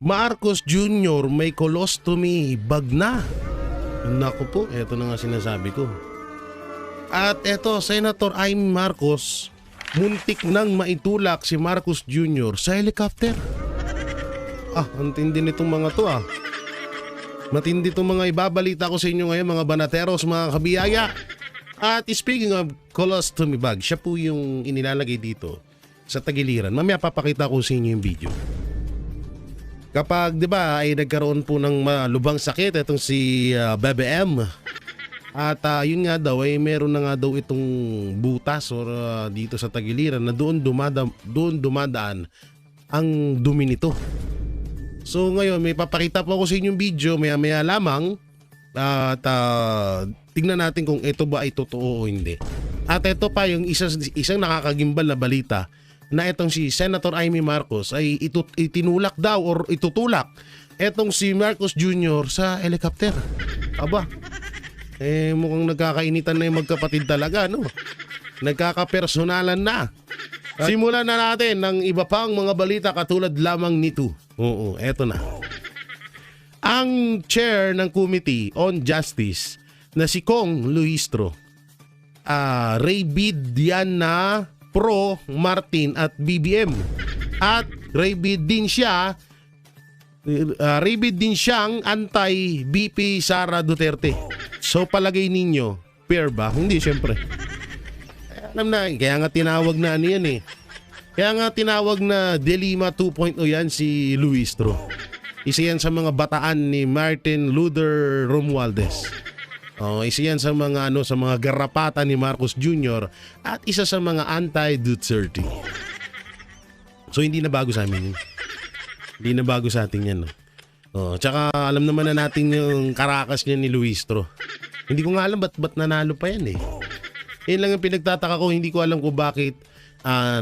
Marcos Jr. may colostomy bag na. Naku po, eto na nga sinasabi ko. At eto, Senator Amy Marcos, muntik nang maitulak si Marcos Jr. sa helicopter. Ang tindi nitong mga to Matindi itong mga ibabalita ko sa inyo ngayon, mga banateros, mga kabiyaya. At speaking of colostomy bag, siya po yung inilalagay dito sa tagiliran. Mamaya papakita ko sa inyo yung video. Kapag 'di ba ay nagkaroon po ng malubhang sakit itong si BBM. At yun nga daw ay meron na nga daw itong butas or dito sa tagiliran na doon dumadaan ang dumi nito. So ngayon may papakita po ako sa inyong video maya-maya lamang at tingnan natin kung ito ba ay totoo o hindi. At ito pa yung isang nakakagimbal na balita na itong si Senator Amy Marcos ay itinulak daw or itutulak itong si Marcos Jr. sa helicopter. Mukhang nagkakainitan na yung magkapatid talaga, no? Nagkakapersonalan na. Simulan na natin ng iba pang mga balita katulad lamang nito. Oo, eto na. Ang chair ng Committee on Justice na si Kong Luistro, rabid yan na pro Martin at BBM. At rabid din siyang anti-BP Sara Duterte. So palagay ninyo, fair ba? Hindi, syempre. Alam na, kaya nga tinawag na ano yan Kaya nga tinawag na Delima 2.0 yan si Luistro. Isa yan sa mga bataan ni Martin Luther Romualdez. Isa yan sa mga sa mga garapatan ni Marcos Jr. at isa sa mga anti-Duterte. So hindi na bago sa amin yun. Hindi na bago sa atin yan. Tsaka alam naman na natin yung karakas niya ni Luistro. Hindi ko nga alam ba't nanalo pa yan Yan lang yung pinagtataka ko, hindi ko alam kung bakit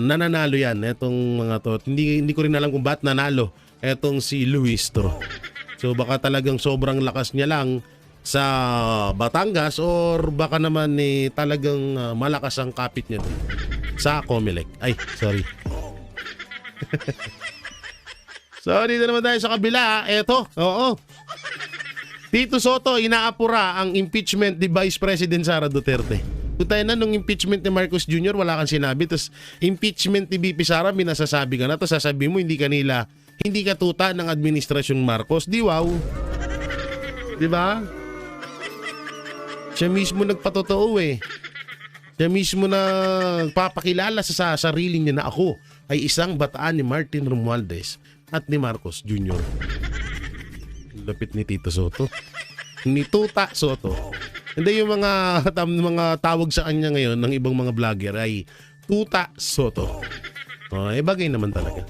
nananalo yan etong mga to. Hindi ko rin alam kung bakit nanalo etong si Luistro. So baka talagang sobrang lakas niya lang sa Batangas or baka naman talagang malakas ang kapit niya dun sa Comelec. Ay, sorry. So dito naman tayo sa kabila. Eto, Tito Soto, inaapura ang impeachment ni Vice President Sara Duterte. Tayo na nung impeachment ni Marcos Jr. wala kang sinabi, tapos impeachment ni BP Sara minasasabi ka na, tapos sasabi mo hindi ka tuta ng administrasyon Marcos. Di wow? Di ba? Siya mismo nagpatotoo Siya mismo nagpapakilala sa sarili niya na ako ay isang bataan ni Martin Romualdez at ni Marcos Jr. Lapit ni Tito Soto. Ni Tuta Soto. Hindi yung mga tawag sa kanya ngayon ng ibang mga vlogger ay Tuta Soto. Bagay naman talaga.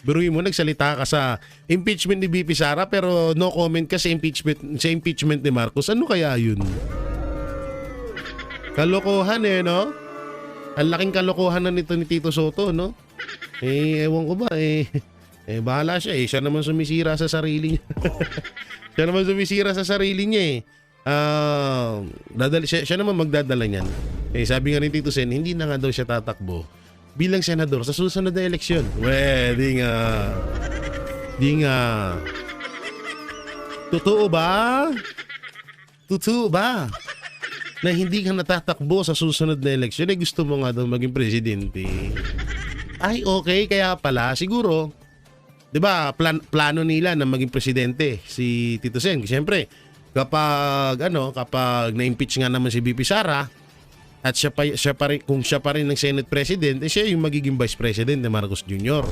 Biruin mo, nagsalita ka sa impeachment ni BP Sara pero no comment ka sa impeachment ni Marcos. Ano kaya yun? Kalokohan no? Ang laking kalokohan na nito ni Tito Soto, no? Ewan ko ba bahala siya Siya naman sumisira sa sarili niya. Siya naman sumisira sa sarili niya siya naman magdadala niyan. Sabi nga ni Tito Sen, hindi na nga daw siya tatakbo bilang senador sa susunod na eleksyon. Di nga. Totoo ba? Na hindi ka natatakbo sa susunod na eleksyon? Gusto mo nga daw maging presidente. Ay, okay, kaya pala siguro 'di ba, plano nila na maging presidente si Tito Sen. Siyempre, kapag na-impeach nga naman si BP Sara at kung siya pa rin ng Senate President, siya yung magiging Vice President ni Marcos Jr.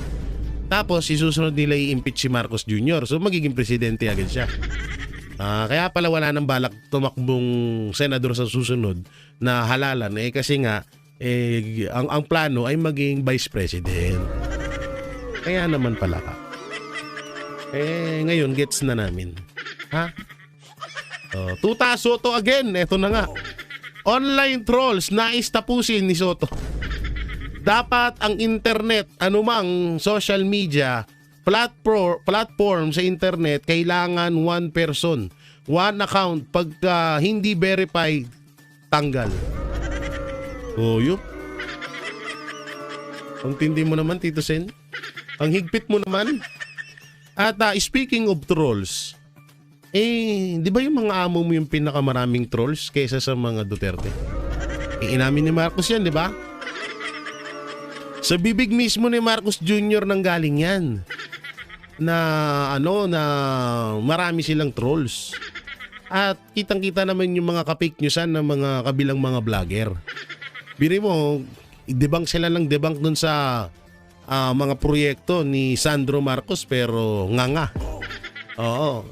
Tapos isusunod nila i-impeach si Marcos Jr. So magiging presidente agad siya. Kaya pala wala nang balak tumakbong senador sa susunod na halalan kasi nga ang plano ay maging Vice President. Kaya naman pala ka. Ngayon gets na namin. Tuta Soto again. Eto na nga. Online trolls nais tapusin ni Soto. Dapat ang internet, anumang social media, platform sa internet, kailangan one person, one account. Pagka hindi verified, tanggal. Yun. Ang tindi mo naman, Tito Sen. Ang higpit mo naman. At speaking of trolls, di ba yung mga amo mo yung pinakamaraming trolls kaysa sa mga Duterte? Inamin ni Marcos yan, di ba? Sa bibig mismo ni Marcos Jr. nang galing yan. Na na marami silang trolls. At kitang-kita naman yung mga ka-fake newsan ng mga kabilang mga vlogger. Biri mo, debunk sila ng debunk dun sa mga proyekto ni Sandro Marcos pero nga. Oo,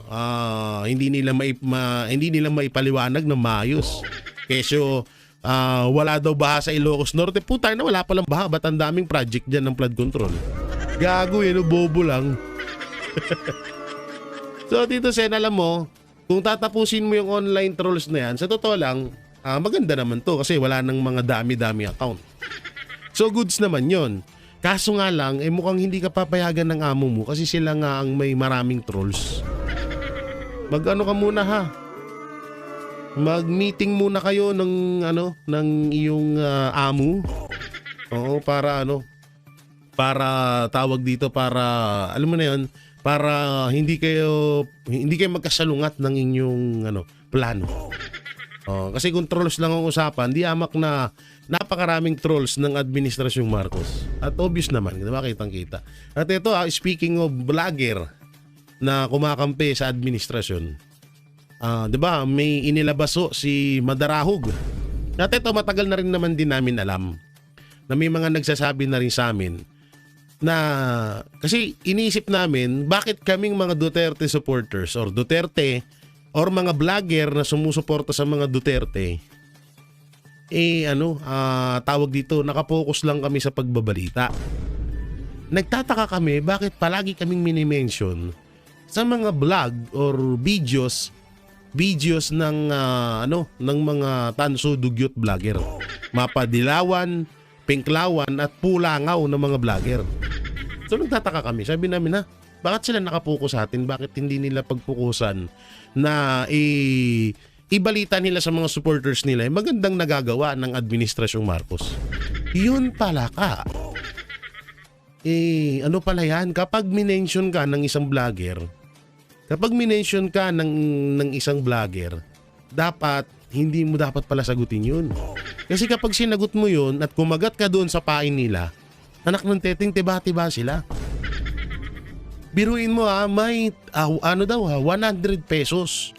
hindi nila maipaliwanag na maayos. Kesyo wala daw baha sa Ilocos Norte. Putay na, wala palang baha. Ba't ang daming project dyan ng flood control? Gago bobo lang. So dito Sen, alam mo, kung tatapusin mo yung online trolls na yan, sa totoo lang, maganda naman to kasi wala nang mga dami-dami account. So goods naman yon. Kaso nga lang, mukhang hindi ka papayagan ng amo mo kasi sila nga ang may maraming trolls. Mag-ano ka muna ha? Mag-meeting muna kayo ng iyong amo. Oo, para tawag dito, para alam mo na 'yon, para hindi kayo magkasalungat ng inyong plano. Kasi kung trolls lang ang usapan, di amak na napakaraming trolls ng administrasyong Marcos. At obvious naman, diba, kitang-kita. At ito, speaking of vlogger na kumakampi sa administrasyon, diba, may inilabaso si Madarahog. At ito, matagal na rin naman din namin alam na may mga nagsasabi na rin sa amin na kasi iniisip namin bakit kaming mga Duterte supporters or Duterte or mga vlogger na sumusuporta sa mga Duterte, tawag dito, nakapokus lang kami sa pagbabalita. Nagtataka kami bakit palagi kaming minimension sa mga vlog or videos ng ng mga tanso dugyot vlogger. Mapadilawan, pinklawan at pulangaw ng mga vlogger. So nagtataka kami, sabi namin bakit sila nakapokus sa atin? Bakit hindi nila pagpukusan na ibalita nila sa mga supporters nila magandang nagagawa ng administrasyong Marcos? Yun pala ka. Ano pala yan? Kapag minention ka ng isang vlogger, hindi mo dapat pala sagutin yun. Kasi kapag sinagot mo yun at kumagat ka doon sa pain nila, anak ng teteng, tiba-tiba sila. Biruin mo may 100 pesos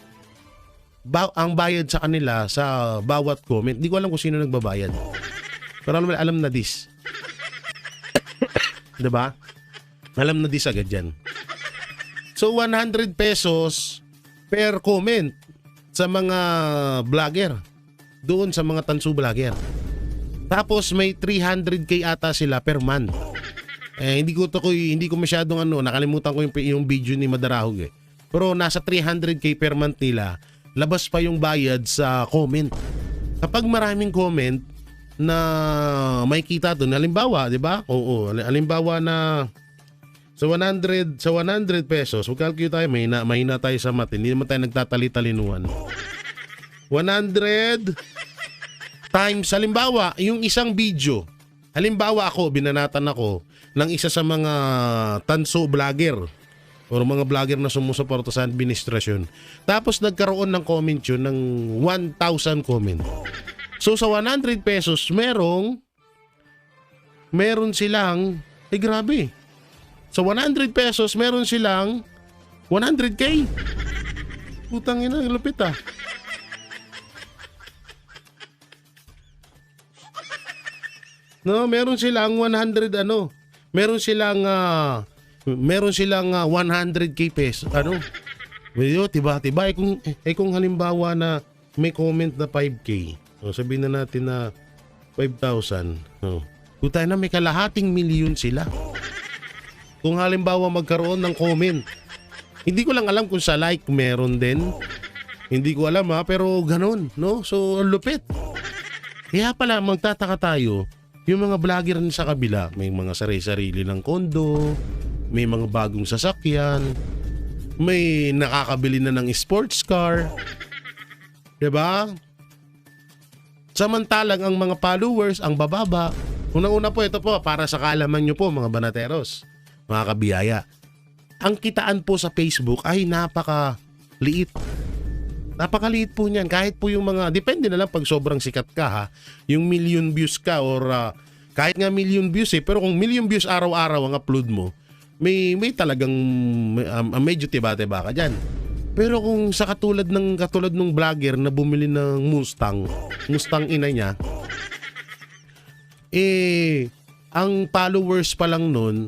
ang bayad sa kanila sa bawat comment. Hindi ko alam kung sino nagbabayad. Pero alam na this. Diba? Alam na this agad yan. So 100 pesos per comment sa mga vlogger. Doon sa mga tansu vlogger. Tapos may 300k ata sila per month. Hindi ko masyadong nakalimutan ko yung video ni Madarahog Pero nasa 300k per month nila, labas pa yung bayad sa comment. Kapag maraming comment na may kita doon, halimbawa, 'di ba? Oo, halimbawa na sa 100 pesos, calculate tayo, mahina tayo sa math, hindi naman tayo nagtatali-talinuhan. 100 times, halimbawa, yung isang video. Halimbawa binanatan ako ng isa sa mga tanso vlogger o mga vlogger na sumusuporta sa administrasyon. Tapos nagkaroon ng comment yun ng 1,000 comment. So sa 100 pesos, meron silang, grabe. Sa 100 pesos, meron silang 100k. Putang ina, lupit No, meron silang 100 meron silang 100k pesos. Medyo tiba-tiba kung halimbawa na may comment na 5k. Sabihin na natin na 5,000. Putay na, may kalahating milyon sila. Kung halimbawa magkaroon ng comment. Hindi ko lang alam kung sa like meron din. Hindi ko alam pero ganun, no? So lupit. Kaya pala magtataka tayo. Yung mga vlogger sa kabila, may mga sarili-sarili ng kondo, may mga bagong sasakyan, may nakakabili na ng sports car. Diba? Samantalang ang mga followers, ang bababa. Unang-una po, ito po, para sa kaalaman nyo po mga banateros, mga kabiyaya. ang kitaan po sa Facebook ay napakaliit. Napakaliit po niyan. Kahit po yung mga, depende na lang pag sobrang sikat ka ha, yung million views ka or kahit nga million views pero kung million views araw-araw ang upload mo, may talagang medyo tiba-tiba ka dyan. Pero kung sa katulad nung vlogger na bumili ng Mustang ina niya, ang followers pa lang noon,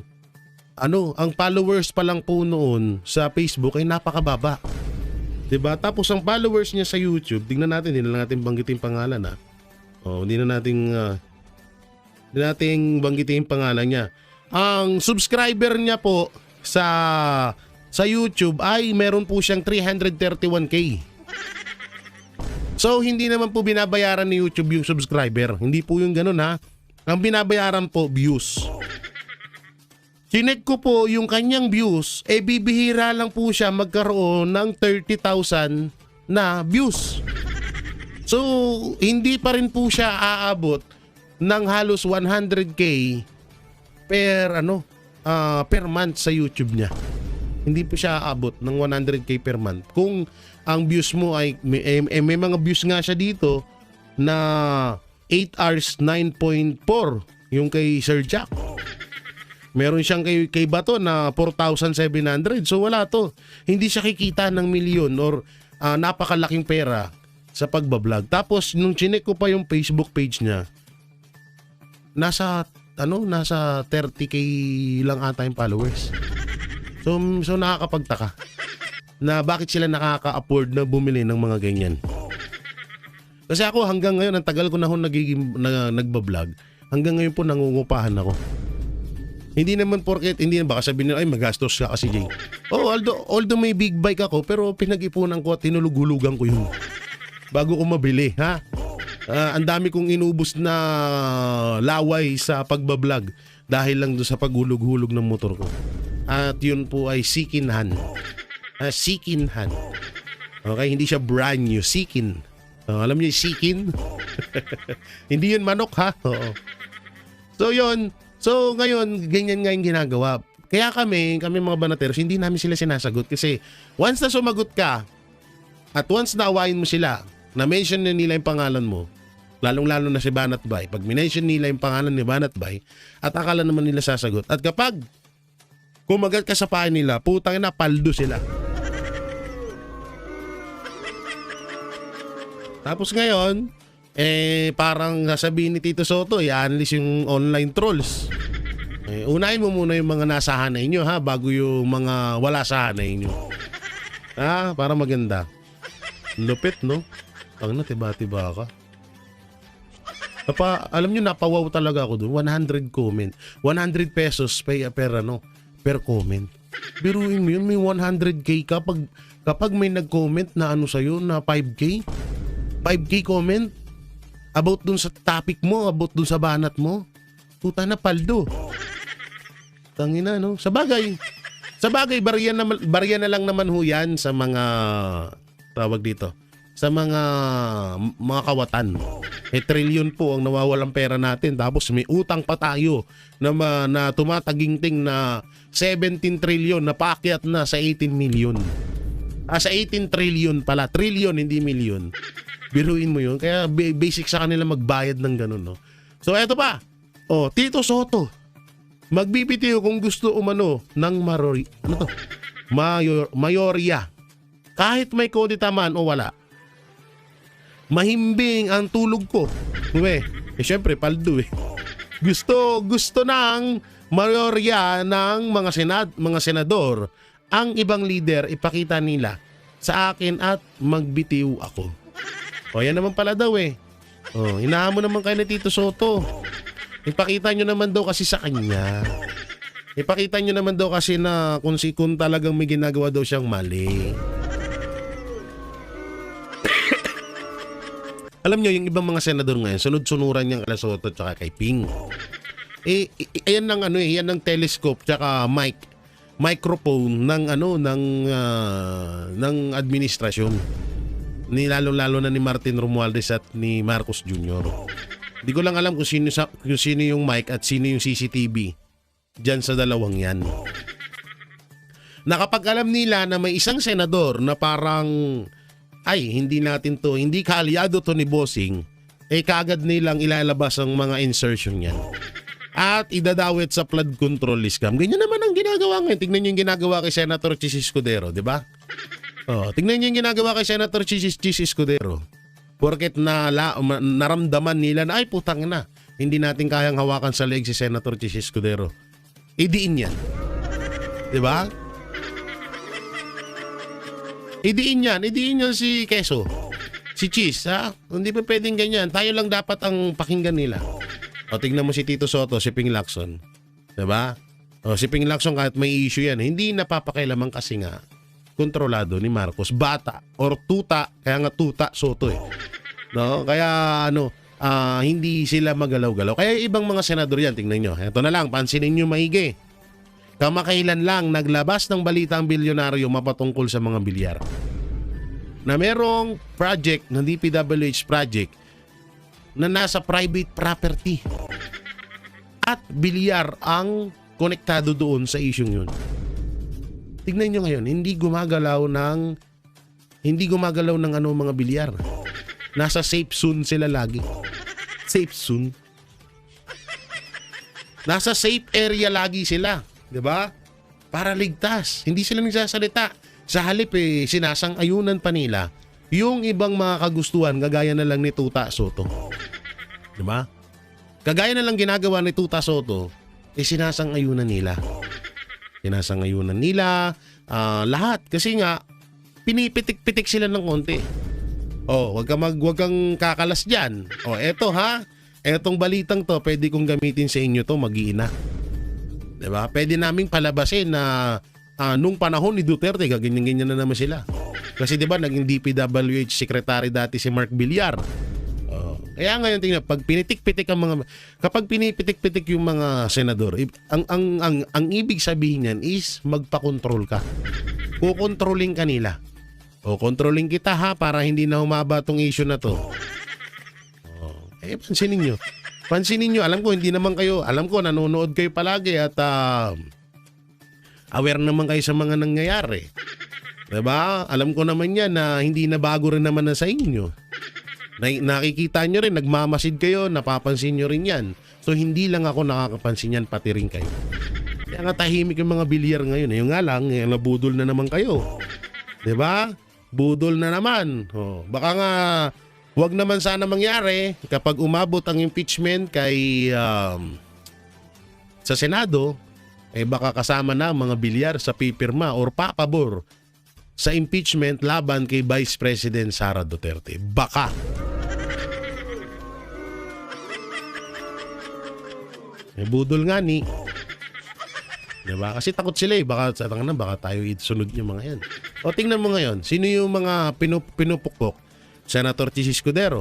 ang followers pa lang po noon sa Facebook ay napakababa. 'Di ba? Tapos ang followers niya sa YouTube, tingnan natin, hindi na natin banggitin pangalan ha. Hindi nating banggitin pangalan niya. Ang subscriber niya po sa YouTube ay meron po siyang 331k. So hindi naman po binabayaran ni YouTube yung subscriber. Hindi po yung ganun ha. Ang binabayaran po views. Chinek ko po yung kanyang views, bibihira lang po siya magkaroon ng 30,000 na views. So, hindi pa rin po siya aabot ng halos 100k per month sa YouTube niya. Hindi po siya aabot ng 100k per month. Kung ang views mo ay, may mga views nga siya dito na 8 hours 9.4 yung kay Sir Jack. Meron siyang kay Bato na 4,700. So wala to. Hindi siya kikita ng milyon or napakalaking pera sa pagbablog. Tapos nung chinek ko pa yung Facebook page niya, nasa 30k lang ata yung followers. So nakakapagtaka na bakit sila nakaka-afford na bumili ng mga ganyan. Kasi ako hanggang ngayon, ang tagal ko na nagbablog, hanggang ngayon po nangungupahan ako. Hindi naman porket, hindi na baka sabihin nila, ay magastos ka kasi Jay. Although may big bike ako, pero pinag-ipunan ko at tinulug-hulugan ko yun. Bago ko mabili, ha? Ang dami kong inubos na laway sa pagbablog dahil lang doon sa paghulog-hulog ng motor ko. At yun po ay second hand. Second hand. Okay, hindi siya brand new, second. Alam niyo yung second? Hindi yun manok, ha? Oo. So yun. So ngayon, ganyan nga yung ginagawa. Kaya kami mga banateros, hindi namin sila sinasagot kasi once na sumagot ka at once na awayin mo sila, na-mention na nila yung pangalan mo, lalong-lalo na si Banat Bay, pag minention nila yung pangalan ni Banat Bay at akala naman nila sasagot. At kapag kumagat ka sa pahay nila, putang ina, paldo sila. Tapos ngayon, parang sasabihin ni Tito Soto, i-analyze yung online trolls. Unahin mo muna yung mga nasa hanay nyo ha, bago yung mga wala sa hanay nyo. Para maganda. Lupit, no? Ang tiba-tiba ka. Alam nyo, napawaw talaga ako doon. 100 comment. 100 pesos per comment. Biruin mo yun, may 100k kapag may nag-comment na sa'yo, na 5k. 5k comment. About dun sa topic mo, about dun sa banat mo. Puta na, paldo. Tangina, no? Sa bagay, barya na lang naman ho yan sa mga, tawag dito, sa mga kawatan. Trillion po ang nawawalang pera natin. Tapos may utang pa tayo na tumataginting na 17 trillion na paakyat na sa 18 million. Sa 18 trillion pala. Trillion, hindi million. Biruin mo yun. Kaya basic sa kanila magbayad ng ganun, no? So eto pa. Tito Soto. Magbibitiw kung gusto umano ng mayorya. Kahit may kodita man o wala. Mahimbing ang tulog ko. Syempre paldo Gusto ng mayorya ng mga senador ang ibang leader ipakita nila sa akin at magbitiw ako. Yan naman pala daw inahamon naman kayo ni Tito Soto. Ipakita nyo naman daw kasi sa kanya. Ipakita nyo naman daw kasi na kung talagang may ginagawa daw siyang mali. Alam nyo, yung ibang mga senador ngayon, sunod-sunuran niyang kala Soto tsaka kay Ping. Ayan ng telescope tsaka microphone ng administrasyon. Lalo na ni Martin Romualdez at ni Marcos Jr. Hindi ko lang alam kung sino yung mic at sino yung CCTV diyan sa dalawang yan. na kapag alam nila na may isang senador na parang ay hindi natin to, hindi kaalyado to ni Bossing, kaagad nilang ilalabas ang mga insertion niyan. At idadawit sa flood control scam. Ganyan naman ang ginagawa ngayon. Tingnan niyo yung ginagawa kay Senator Chis Escudero, di ba? Tingnan niyo yung ginagawa kay Senator Chis Escudero. Porket naramdaman nila na ay putang na, hindi natin kayang hawakan sa leeg si Senator Chis Escudero. Idiin yan. Di ba? Idiin yan si Keso. Si Chis, ha? Hindi pa pwedeng ganyan. Tayo lang dapat ang pakinggan nila. Tingnan mo si Tito Soto, si Ping Lacson. Diba? Si Ping Lacson kahit may issue yan, hindi napapakailaman kasi nga kontrolado ni Marcos. Bata or tuta, kaya nga tuta Soto eh. No? Kaya hindi sila magalaw-galaw. Kaya ibang mga senador yan, tingnan nyo. Ito na lang, pansinin nyo maigi. Kamakailan lang naglabas ng balita ang bilyonaryo mapatungkol sa mga bilyar. Na merong project, ng DPWH project, na nasa private property. At bilyar ang konektado doon sa isyong yun. Tignan nyo ngayon, hindi gumagalaw ng mga bilyar. Nasa safe zone sila lagi. Safe zone. Nasa safe area lagi sila. Diba? Para ligtas. Hindi sila nagsasalita. Sa halip sinasang-ayunan pa nila yung ibang mga kagustuhan kagaya na lang ni Tuta Soto. Diba? Kagaya na lang ginagawa ni Tuta Soto, sinasang-ayunan nila. Sinasang-ayunan nila lahat. Kasi nga, pinipitik-pitik sila ng konti. Wag kang kakalas dyan. Eto ha, etong balitang to, pwede kong gamitin sa inyo to, mag-iina. Diba? Pwede naming palabasin na nung panahon ni Duterte, gaganyan-ganyan na naman sila. Kasi diba, naging DPWH secretary dati si Mark Villar. Kaya ngayon tingnan, kapag pinipitik-pitik yung mga senador, ang ibig sabihin niyan is magpa-control ka. Kukontrolling ka nila. Controlling kita ha, para hindi na humaba tong issue na to. Pansinin nyo, alam ko hindi naman kayo, alam ko nanonood kayo palagi at aware naman kayo sa mga nangyayari. Diba? Alam ko naman yan na hindi na bago rin naman na sa inyo. Nakikita nyo rin, nagmamasid kayo, napapansin nyo rin yan. So hindi lang ako nakakapansin yan, pati rin kayo. Kaya nga tahimik yung mga bilyar ngayon. Yung nga lang, nabudol na naman kayo. Diba? Budol na naman. Baka nga wag naman sana mangyari kapag umabot ang impeachment kay sa Senado, baka kasama na ang mga bilyar sa pipirma or papabor sa impeachment laban kay Vice President Sara Duterte. Baka. Budol nga ni. Diba? Kasi takot sila baka tayo isunod yung mga yan. Tingnan mo ngayon, sino yung mga pinupukpok? Senator Chis Escudero,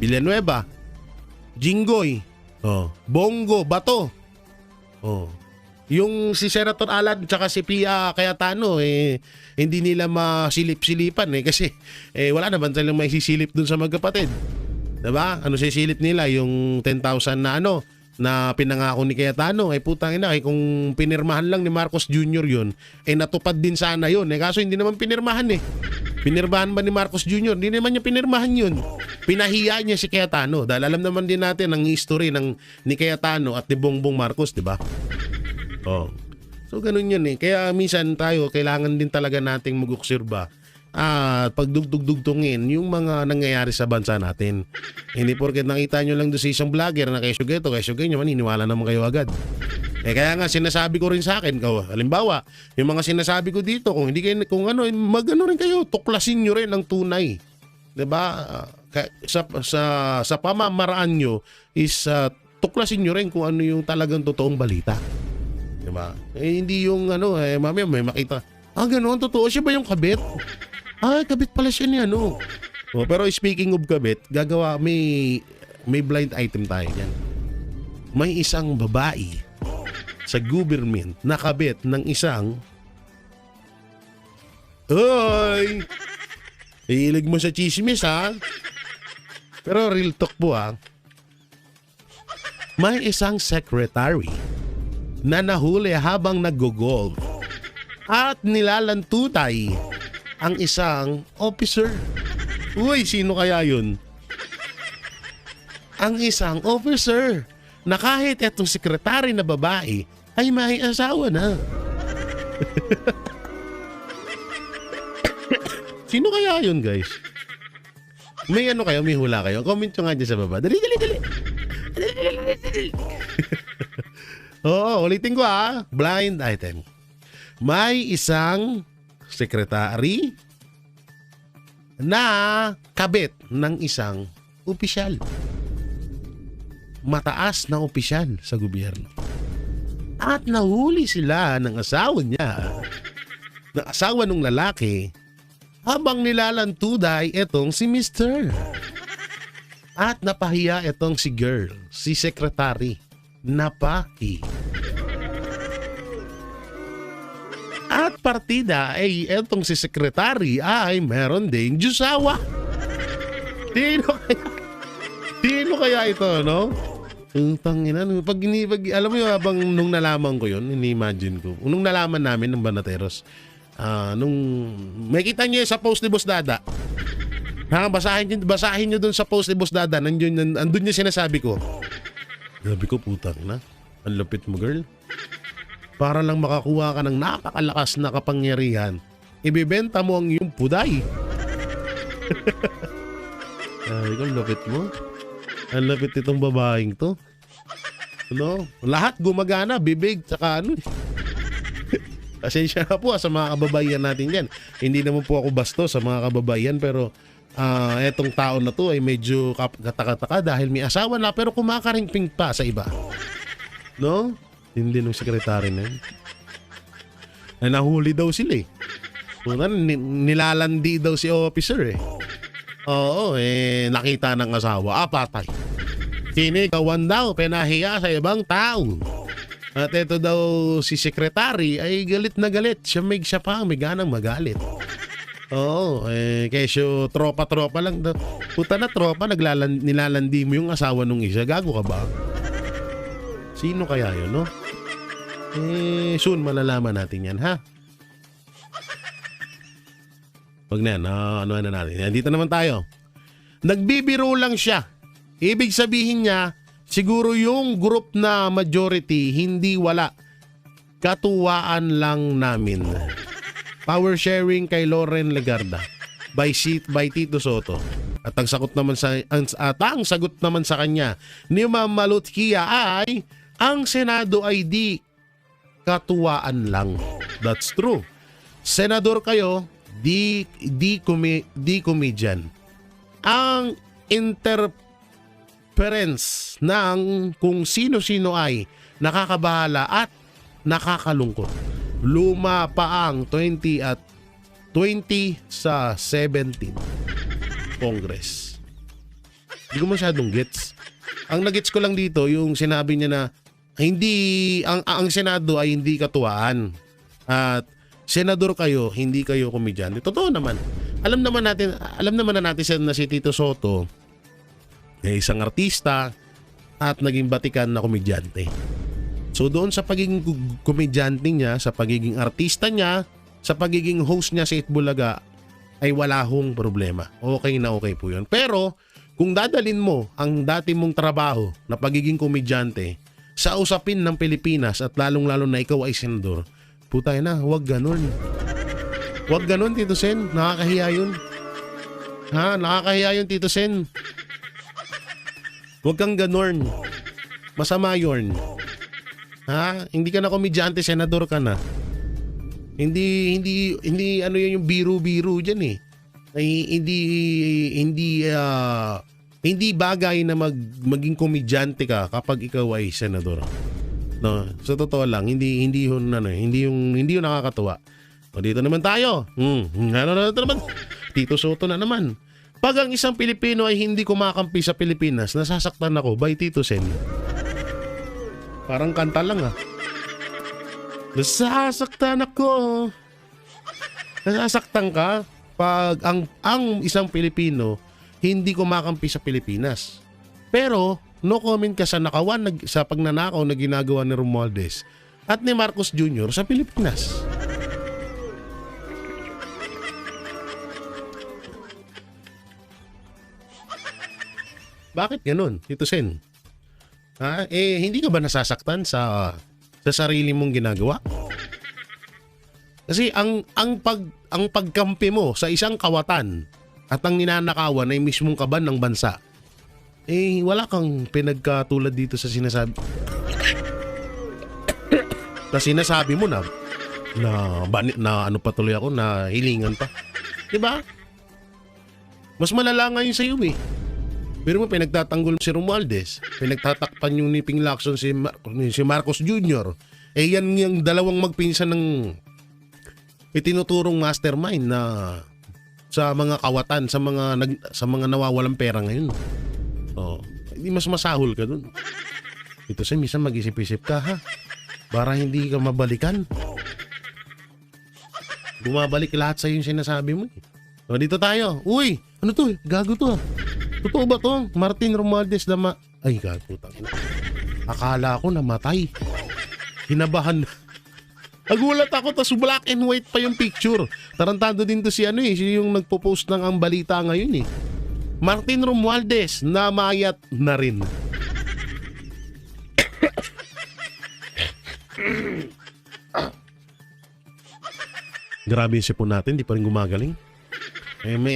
Villanueva, Jinggoy, Bongo, Bato. Yung si Senator Alad tsaka si Pia Cayetano hindi nila masilip-silipan kasi wala naman silang may sisilip dun sa magkapatid. Diba? Ano sisilip nila? Yung 10,000 na pinangako ni Cayetano, putang ina, kung pinirmahan lang ni Marcos Jr. yun, natupad din sana yun. Kaso hindi naman pinirmahan Pinirmahan ba ni Marcos Jr.? Hindi naman niya pinirmahan yun. Pinahiya niya si Cayetano. Dahil alam naman din natin ang history ni Cayetano at ni Bongbong Marcos, di ba? So ganun yun Kaya minsan tayo, kailangan din talaga nating mag-obserba at pagdugtong-dugtongin yung mga nangyayari sa bansa natin. Hindi porket nakita nyo lang doon sa isang vlogger na kayo ganyan, maniniwala naman kayo agad. Kaya nga sinasabi ko rin sa akin, halimbawa, yung mga sinasabi ko dito, kung hindi kayo, magano rin kayo, tuklasin nyo rin ang tunay. 'Di ba? Sa pamamaraan nyo is tuklasin nyo rin kung ano yung talagang totoong balita. 'Di ba? Hindi yung mamaya may makita, ganoon, totoo siya ba yung kabit? Kabit pala siya ni pero speaking of kabit, may blind item tayo diyan. May isang babae sa government nakabit ng isang hilig mo sa chismis pero real talk po may isang secretary na nahuli habang nag-golf at nilalantutay ang isang officer. Uy, sino kaya yun? Ang isang officer na kahit etong sekretary na babae ay may asawa na. Sino kaya yun, guys? May ano kayo, may hula kayo? Comment nyo nga dyan sa baba. Dali. Oo, ulitin ko blind item. May isang sekretary na kabit ng isang opisyal. Mataas na opisyal sa gobyerno. At nahuli sila ng asawa niya, ng asawa ng lalaki, habang nilalantuday etong si Mr. At napahiya etong si girl, si secretary. Napahi. At partida ay etong si secretary ay meron ding jusawa. Sino kaya ito, no? Tangina, pag alam mo yung habang nung nalaman ko yun, ini-imagine ko. Nung nalaman namin ng Banateros, nung may kita niyo sa post ni Boss Dada. Basahin niyo dun sa post ni Boss Dada, andun yung sinasabi ko. Sabi ko, putang na. Ang lapit mo, girl. Para lang makakuha ka ng napakalakas na kapangyarihan, ibibenta mo ang iyong puday. Ay, ang lapit mo. Ang lapit itong babaeng to. Ano? Lahat gumagana, bibig, tsaka ano. Pasensya na po sa mga kababayan natin yan. Hindi naman po ako basto sa mga kababayan, pero etong tao na to ay medyo kataka-taka dahil may asawa na pero kumakaringping pa sa iba. No? Hindi nung sekretary na yun. Ay, nahuli daw sila eh. Nilalandi daw si officer eh. Oo, nakita ng asawa. Patay. Sinigawan daw, penahiya sa ibang tao. At ito daw si secretary ay galit na galit. Siya pa, may ganang magalit. Oo, kesyo tropa-tropa lang daw. Puta na tropa, nilalandi mo yung asawa nung isa. Gago ka ba? Sino kaya yun, no? Soon malalaman natin yan, ha? Wag na yan, ano na natin. Dito naman tayo. Nagbibiro lang siya. Ibig sabihin niya, siguro yung group na majority, hindi wala. Katuwaan lang namin. Power sharing kay Loren Legarda by Tito Soto. At ang sagot naman sa kanya ni Ma'am Malutkia ay ang Senado ay di katuwaan lang. That's true. Senador kayo, di comedian. Ang interference ng kung sino-sino ay nakakabahala at nakakalungkot. Luma pa ang 20 sa 17 Congress. Hindi ko masyadong gets. Ang nagets ko lang dito yung sinabi niya na ang Senado ay hindi katuwaan. At senador kayo, hindi kayo komedyante. Totoo naman. Alam naman na natin na si Tito Soto ay isang artista at naging batikan na komedyante. So doon sa pagiging komedyante niya, sa pagiging artista niya, sa pagiging host niya sa Itbulaga, ay wala hong problema. Okay na okay po yun. Pero kung dadalin mo ang dati mong trabaho na pagiging komedyante sa usapin ng Pilipinas at lalong-lalo na ikaw ay senador, putay na, wag ganun. Wag ganun, Tito Sen. Nakakahiya yun. Ha? Nakakahiya yun, Tito Sen. Wag kang ganun. Masama yun. Ha? Hindi ka na komedyante, senador ka na. Hindi ano yan yung biro-biro diyan eh. Ay hindi bagay na maging komedyante ka kapag ikaw ay senador. No, sa totoo lang, hindi yun nakakatuwa. O dito naman tayo. Ano naman? Tito Soto na naman. Pag ang isang Pilipino ay hindi kumakampi sa Pilipinas, nasasaktan ako by Tito Sen. Parang kanta lang Nasasaktan ako. Nasasaktan ka pag ang isang Pilipino hindi kumakampi sa Pilipinas. Pero no comment ka sa sa pagnanakaw na ginagawa ni Romualdez at ni Marcos Jr. sa Pilipinas. Bakit ganun, Tito Sen? Hindi ka ba nasasaktan sa sarili mong ginagawa? Kasi ang pagkampi mo sa isang kawatan at ang ninanakawan ay mismong kaban ng bansa, wala kang pinagkatulad dito sa sinasabi mo na ano pa tuloy ako, na hilingan pa. Diba? Mas malala nga yun sa iyo eh. Pero mo pinagtatanggol si Romualdez, pinagtatakpan yung ni Ping Lacson si Marcos Jr. Yan yung dalawang magpinsan ng itinuturong mastermind na sa mga kawatan, sa mga nawawalang pera ngayon. Hindi mas masahol ka dun. Ito siya, minsan mag-isip-isip ka ha, para hindi ka mabalikan. Bumabalik lahat sa yung sinasabi mo. Dito tayo. Uy, ano to? Gago to. Totoo ba to? Martin Romualdez na Ay, gago. Akala ko namatay. Kinabahan. Nagulat ako, tas black and white pa yung picture. Tarantado din to si yung nagpo-post ng ang balita ngayon eh. Martin Romualdez namayat na rin. Grabe yung sipon natin, di pa rin gumagaling. May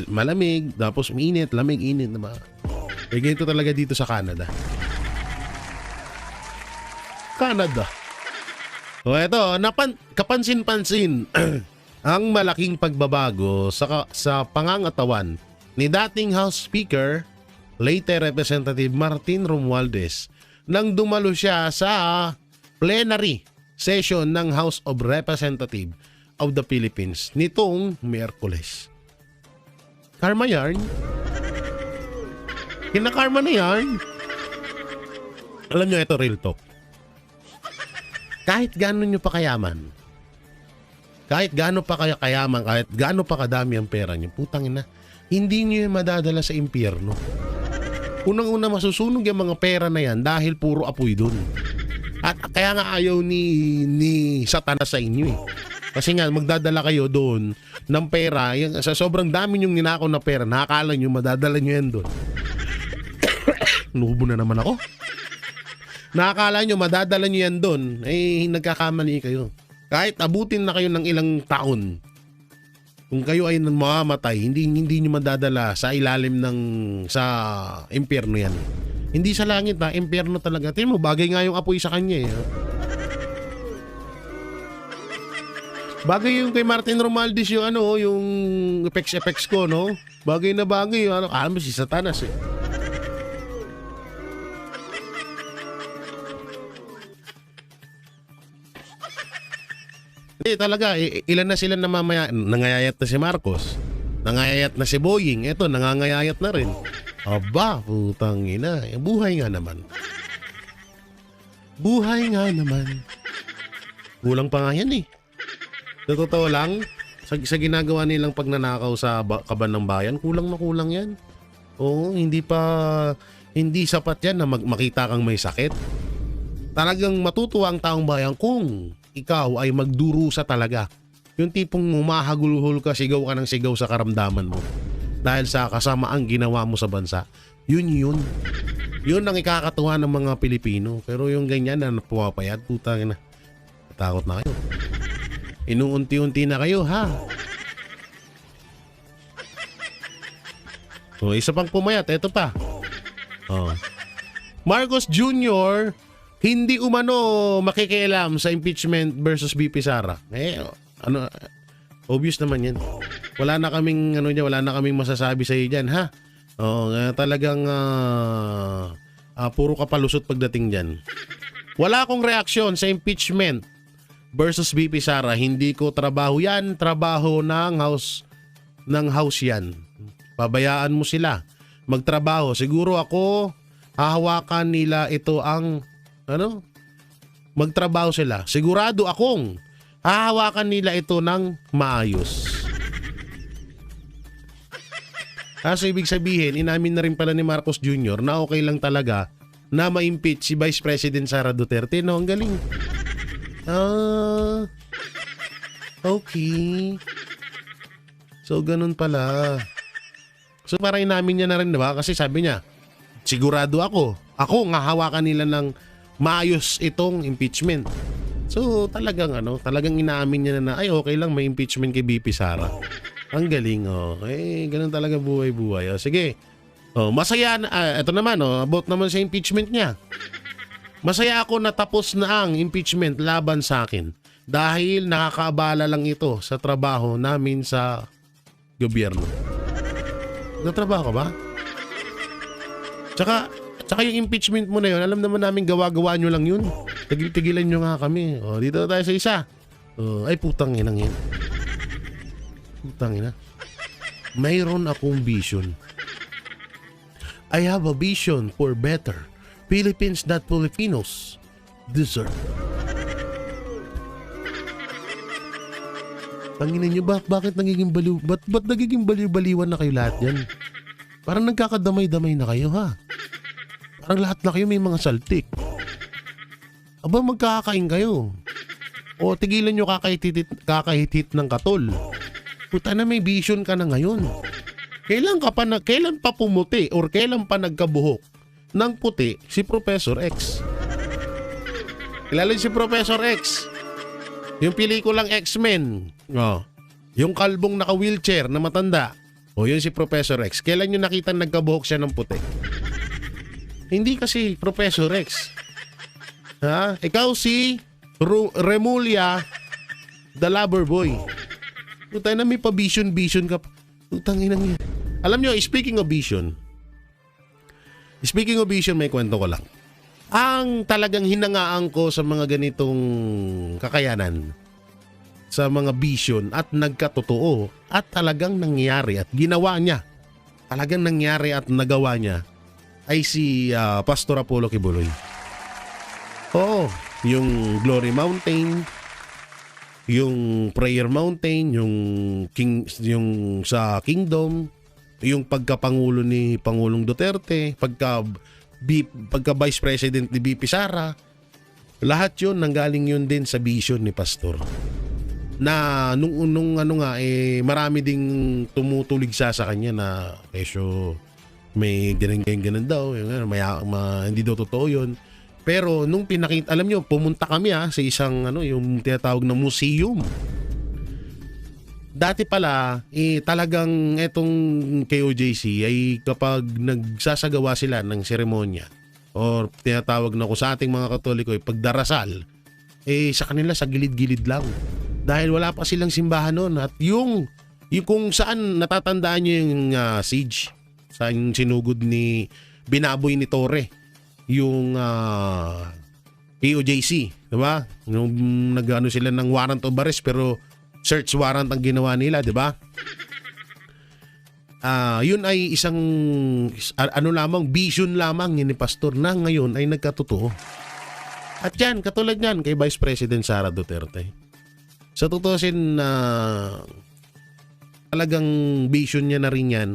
malamig, tapos mainit, lamig, init na ba? Ganito talaga dito sa Canada. So eto, kapansin-pansin ang malaking pagbabago sa pangangatawan ni dating House Speaker, late Representative Martin Romualdez, nang dumalo siya sa plenary session ng House of Representatives of the Philippines nitong Miyerkules. Karma yarn? Kinakarma na yan. Alam nyo, ito real talk. Kahit gaano nyo pa kayaman, kahit gaano pa kadami ang pera nyo, putang ina, hindi nyo yung madadala sa impyerno. Unang-una masusunog yung mga pera na yan dahil puro apoy dun. At kaya nga ayaw ni Satanas sa inyo eh. Kasi nga magdadala kayo doon ng pera, sa sobrang dami nyong ninakaw na pera, nakakala nyo madadala nyo yan doon. Nubo na naman ako. Nakakala nyo madadala nyo yan doon, nagkakamali kayo. Kahit abutin na kayo ng ilang taon, kung kayo ay mamamatay, hindi nyo madadala sa ilalim sa impyerno yan. Hindi sa langit ha, impyerno talaga. Tingnan mo, bagay nga yung apoy sa kanya eh. Bagay yung kay Martin Romualdez yung yung effects ko, no? Bagay na bagay yung alam mo si Satanas eh. Hindi talaga, ilan na sila na nangayayat na si Marcos, nangayayat na si Boying, eto nangangayayat na rin. Aba, putang ina, buhay nga naman. Kulang pa nga yan eh. Sa totoo lang, sa ginagawa nilang pagnanakaw sa kaban ng bayan, kulang na kulang yan. Oo, hindi sapat yan na makita kang may sakit. Talagang matutuwa ang taong bayan kung ikaw ay magdurusa talaga. Yung tipong humahagulhol ka, sigaw ka ng sigaw sa karamdaman mo. Dahil sa kasamaang ginawa mo sa bansa. Yun ang ikakatuwa ng mga Pilipino. Pero yung ganyan na pumapayat, putang na. Takot na kayo. Inuunti-unti na kayo, ha? So, isa pang pumayat. Ito pa. Marcos Jr. hindi umano makikialam sa impeachment versus BP Sara. Obvious naman yan. Wala na kaming masasabi sa iyo dyan, ha? Talagang puro kapalusot pagdating dyan. Wala akong reaksyon sa impeachment versus BP Sara. Hindi ko trabaho yan. Trabaho ng house yan. Pabayaan mo sila magtrabaho. Siguro ako, hahawakan nila ito ang magtrabaho sila. Sigurado akong hahawakan nila ito ng maayos. So ibig sabihin, inamin na rin pala ni Marcos Jr. na okay lang talaga na ma-impeach si Vice President Sara Duterte. No, ang galing. Okay. So ganun pala. So parang inamin niya na rin, diba? Kasi sabi niya, sigurado ako nga hawakan nila ng maayos itong impeachment. So talagang inaamin niya na ay okay lang may impeachment kay BP Sara. Ang galing ganun talaga buhay-buhay. Sige. Masaya na, ito naman about naman sa impeachment niya. Masaya ako na tapos na ang impeachment laban sa akin dahil nakakaabala lang ito sa trabaho namin sa gobyerno. Nagtatrabaho ka ba? Tsaka yung impeachment mo na yun, alam naman namin gawa-gawa nyo lang yun. Tigil-tigilan nyo nga kami. Dito tayo sa isa. Ay putang inang yan. Putang ina. Mayroon akong vision. I have a vision for better Philippines that Filipinos deserve. Tanginin nyo ba? Bakit nagiging baliw? Ba't nagiging baliw-baliwan na kayo lahat yan? Parang nagkakadamay-damay na kayo ha? Parang lahat na kayo may mga saltik. Aba magkakain kayo. O tigilan nyo kakahitit ng katol. Puta na may vision ka na ngayon. Kailan pa pumuti or kailan pa nagkabuhok ng puti si Professor X? Kilala si Professor X? Yung pelikulang X-Men. Yung kalbong naka-wheelchair na matanda. Yun si Professor X. Kailan nyo nakita nagkabuhok siya ng puti? Hindi kasi Professor X. Ha? Ikaw si Remulla, the lover boy. Puta na may pa-vision ka. Putang inang yan. Alam nyo, speaking of vision, may kwento ko lang. Ang talagang hinangaan ko sa mga ganitong kakayanan, sa mga vision at nagkatotoo at talagang nangyari at ginawa niya, talagang nangyari at nagawa niya, ay si Pastor Apollo Kibuloy. Yung Glory Mountain, yung Prayer Mountain, yung sa Kingdom, yung pagkapangulo ni Pangulong Duterte, pagka Vice President ni BP Sara, lahat yun nanggaling yun din sa vision ni Pastor. Na nung marami ding tumutulig sa kanya na kesyo may ganun daw, hindi daw totoo yun. Pero nung pinakita, alam nyo, pumunta kami sa isang yung tinatawag na museum. Dati pala, talagang etong KOJC ay kapag nagsasagawa sila ng seremonya or tinatawag na ko sa ating mga Katoliko pagdarasal, sa kanila sa gilid-gilid lang. Dahil wala pa silang simbahan noon. At yung kung saan natatandaan nyo yung siege, sa sinugod ni Binaboy ni Torre, yung KOJC, diba? Nung nag-ano sila ng warrant of arrest pero search warrant ang ginawa nila, di ba? Yun ay isang vision lamang ni Pastor na ngayon ay nagkatotoo. At yan, katulad yan kay Vice President Sara Duterte. Sa tutusin talagang vision niya na rin yan.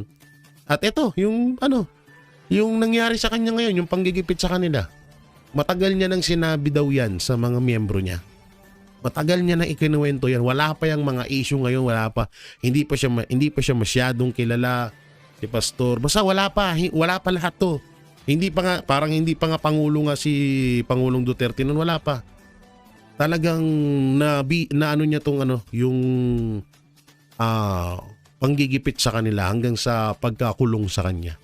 At ito, yung nangyari sa kanya ngayon, yung panggigipit sa kanila. Matagal niya nang sinabi daw yan sa mga miyembro niya. Matagal niya na ikinuwento yan. Wala pa yung mga issue ngayon, wala pa. Hindi pa siya masyadong kilala si Pastor. Basta wala pa lahat to. Parang hindi pa nga pangulo nga si Pangulong Duterte noon, wala pa. Talagang na niya tong yung panggigipit sa kanila hanggang sa pagkakulong sa kanya.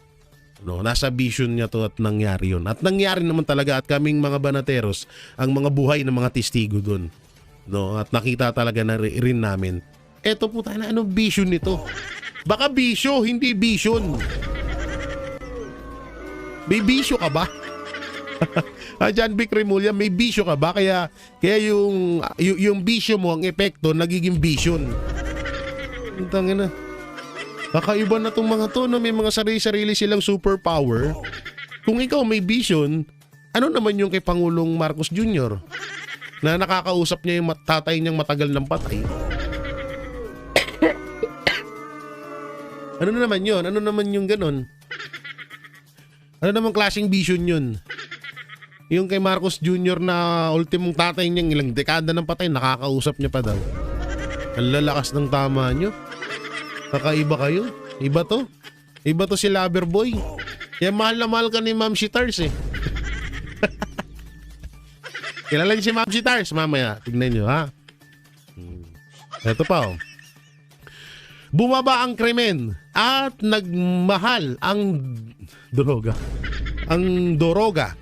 Nasa vision niya to at nangyari yun. At nangyari naman talaga at kaming mga banateros ang mga buhay ng mga testigo doon. At nakita talaga na rin namin. Eto po tayo na anong vision nito? Baka bisyo, hindi vision. May bisyo ka ba? John Vic Remulla, may bisyo ka ba? Kaya yung bisyo mo, ang epekto, nagiging vision. Tangina na. Kakaiba na tong mga to, may mga sarili-sarili silang superpower. Kung ikaw may vision, ano naman yung kay Pangulong Marcos Jr.? Na nakakausap niya yung tatay niyang matagal ng patay. Ano naman yun? Ano naman yung ganon? Ano naman klaseng vision yun? Yung kay Marcos Jr. na ultimong tatay niyang ilang dekada ng patay, nakakausap niya pa daw. Ang lalakas ng tama niyo. Kakaiba kayo. Iba to si Loverboy. Kaya mahal na mahal ka ni Ma'am Shitars eh. Kilala niyo si Ma'am Shitars? Mamaya, tignan nyo ha. Ito pa oh. Bumaba ang krimen at nagmahal ang droga. Ang doroga.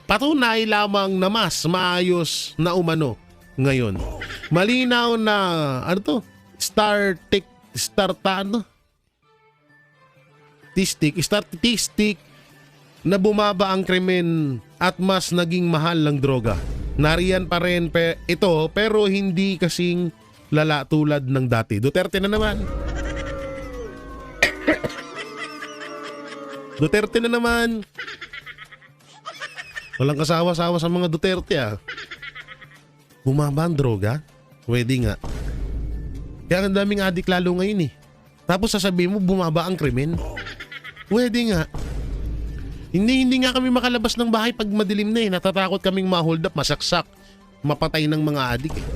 Patunay lamang na mas maayos na umano ngayon. Malinaw na ano to? Statistic na bumaba ang krimen at mas naging mahal ng droga. Nariyan pa rin ito pero hindi kasing lala tulad ng dati. Duterte na naman. Duterte na naman. Walang kasawa-sawa sa mga Duterte ah. Bumaba ang droga? Pwede nga. Kaya ang daming adik lalo ngayon eh. Tapos sasabihin mo bumaba ang krimen? Pwede nga. Hindi nga kami makalabas ng bahay pag madilim na eh. Natatakot kaming ma-hold up, masaksak, mapatay ng mga adik eh.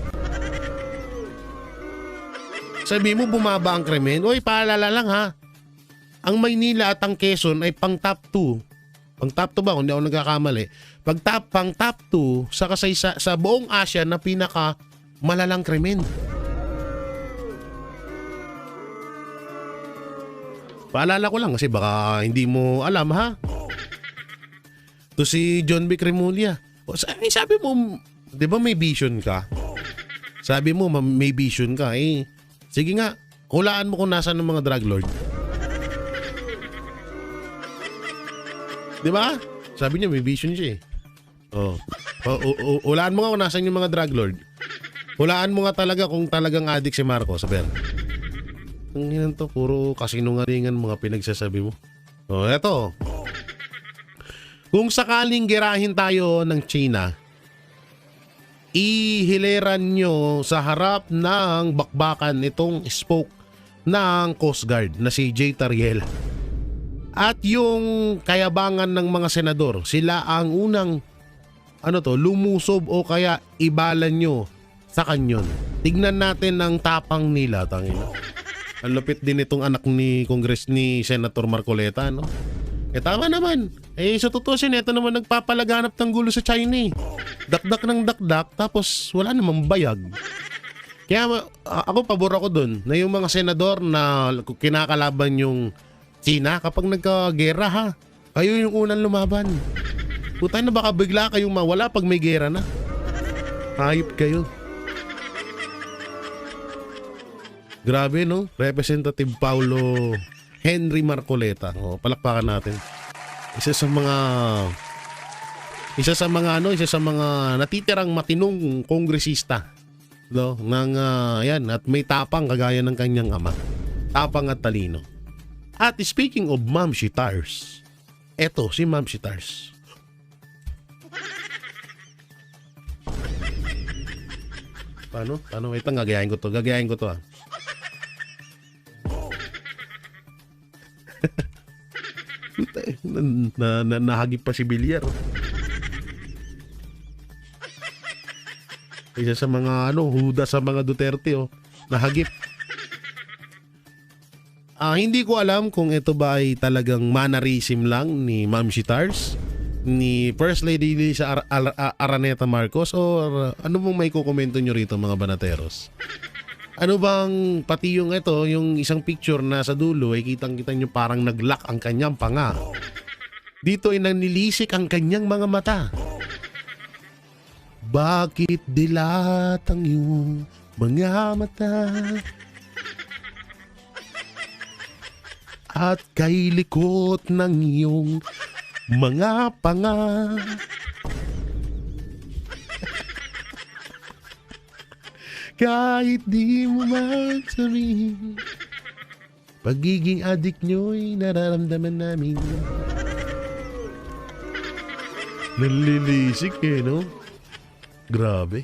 Sabi mo bumaba ang krimen? Uy, paalala lang ha. Ang Maynila at ang Quezon ay pang top 2. Pang top 2 ba? Kung di ako nagkakamali. Pang top 2 sa buong Asia na pinaka malalang krimen. Paalala ko lang kasi baka hindi mo alam ha. To si John B. Cremulya. Sabi mo, di ba may vision ka? Sabi mo may vision ka eh. Sige nga, hulaan mo kung nasaan ng mga drug lord. Di ba? Sabi niya may vision siya eh. Hulaan mo nga kung nasaan yung mga drug lord. Hulaan mo nga talaga kung talagang addict si Marcos. Sabi yan. Ang yan to, puro kasinungalingan mga pinagsasabi mo. Eto. Kung sakaling gerahin tayo ng China, ihileran nyo sa harap ng bakbakan itong spoke ng Coast Guard na si Jay Tariela. At yung kayabangan ng mga senador, sila ang unang lumusob o kaya ibalan nyo sa kanyon. Tignan natin ang tapang nila, tangina. Ang lupit din itong anak ni Congress ni Senator Marcoleta, no? Tama naman. Sa tutusin, ito naman nagpapalaganap ng gulo sa China eh. Dakdak ng dakdak, tapos wala namang bayag. Kaya ako pabor ako dun na yung mga senador na kinakalaban yung China kapag nagkagera ha. Kayo yung unang lumaban. Putay na baka bigla kayong mawala pag may gera na. Hayop kayo. Grabe no? Representative Paulo Henry Marcoleta. Palakpakan natin. Isa sa mga natitirang matinong kongresista, no, yan, at may tapang kagaya ng kanyang ama. Tapang at talino. At speaking of Ma'am Shitars, eto si Ma'am Shitars. Paano? Wait lang, gagayahin ko to ah. Nahagip pa si Villar. Isa sa mga huda sa mga Duterte nahagip. Hindi ko alam kung ito ba ay talagang mannerism lang ni Ma'am Shitars, ni First Lady Lisa Araneta Marcos, or ano bang may kukomento nyo rito mga banateros? Ano bang pati yung isang picture na sa dulo ay kitang-kita nyo parang naglock ang kanyang panga. Dito ay nanilisik ang kanyang mga mata. Bakit dilat ang iyong mga mata? At kay likot ng iyong mga panga. Kahit di mo magsabihin, pagiging adik nyo'y nararamdaman namin. Nalilisik no? Grabe.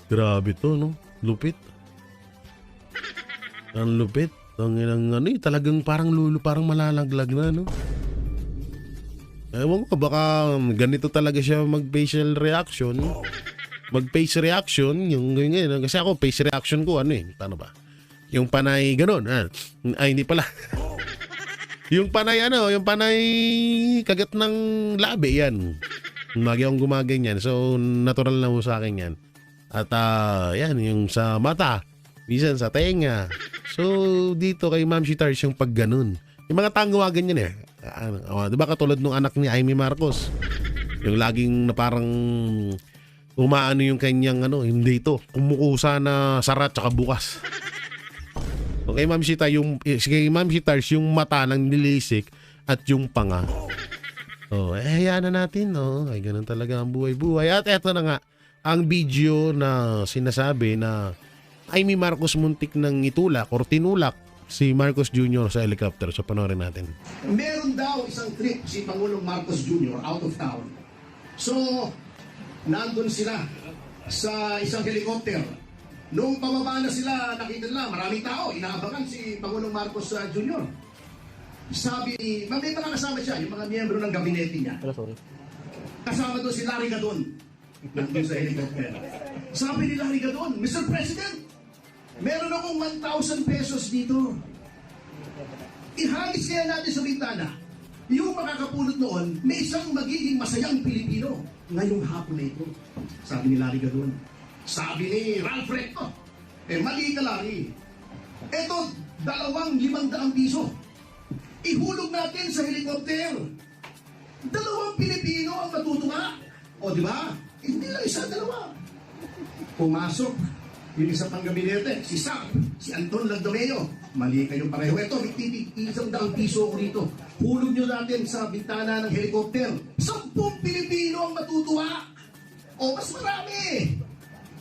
Grabe to, no? Lupit. Ang lupit. Talagang parang parang malalaglag na, no? Ewan ko, baka ganito talaga siya mag-facial reaction. Mag-face reaction, yung ganyan. Kasi ako, face reaction ko, paano ba? Yung panay ganun. Ay, hindi pala. Yung panay yung panay kagat ng labi yan. Lagi akong gumaganyan. So natural na ho sa akin yan. At yan, yung sa mata, minsan sa tenga. So dito kay Ma'am Shitars yung pag ganun. Yung mga tanggawagan yan diba katulad nung anak ni Amy Marcos. Yung laging na parang umaano yung kanyang hindi ito. Kumukusa na sarat tsaka bukas. Okay, Ma'am Shita, kay Ma'am Shitars, yung mata ng nilisik at yung panga. Hayaan na natin, Ay, ganun talaga ang buhay-buhay. At eto na nga, ang video na sinasabi na Amy Marcos muntik ng itulak or tinulak si Marcos Jr. sa helicopter. So, panoorin natin. Meron daw isang trip si Pangulong Marcos Jr. out of town. So, nandun sila sa isang helicopter. Nung pababa na sila, nakita nila, maraming tao, inaabangan si Pangulong Marcos Jr. Sabi ni, may mga kasama siya, yung mga miyembro ng gabinete niya. Kasama doon si Larry Gadon, nandun sa helicopter. Sabi ni Larry Gadon, Mr. President, meron akong 1,000 pesos dito. Ihagis kaya natin sa bintana. Yung makakapulot noon, may isang magiging masayang Pilipino ngayong hapon na ito. Sabi ni Larry Gadon. Sabi ni Ralph Recto, mali ka, Larry. Eto, 2,500 piso. Ihulog natin sa helicopter. 2 Pilipino ang matutunga. O, di ba? Hindi lang isa, 2. Pumasok yung isa pang gabinete, si Sam, si Anton Lagdomeo. Mali kayong pareho. Ito, may 100 piso ko rito. Hulog nyo natin sa bintana ng helicopter. 10 Pilipino ang matutuwa. O, mas marami.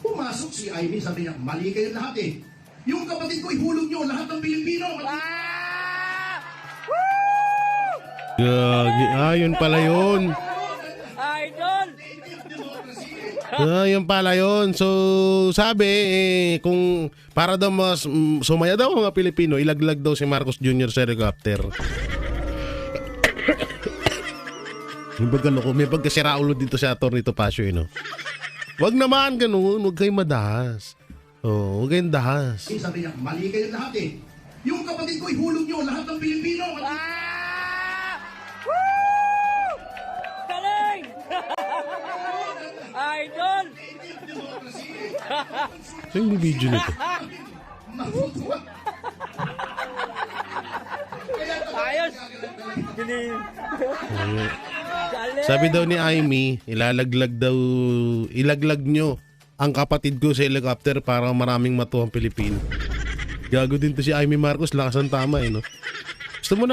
Pumasok si Amy, sabi niya, mali kayong lahat Yung kapatid ko, ihulog nyo lahat ng Pilipino. Yun pala yun. Idol! Yun pala yun. So, sabi, kung para daw mas sumaya daw mga Pilipino, ilaglag daw si Marcos Jr. sa helicopter. Yung pagkaloko, may pagkasira ulo dito sa Atty. Topacio, Wag naman ganun, wag kayong madahas. Wag kayong dahas. Sabi niya, mali kayong lahat Yung kapatid ko, ihulog nyo lahat ng Pilipino. Galing! Idol! So yung video nito. Ayos! Galing! Sabi daw ni Amy, ilaglag nyo ang kapatid ko sa helicopter para maraming matuwang Pilipino. Gago din to si Amy Marcos, lakas ng tama Gusto mo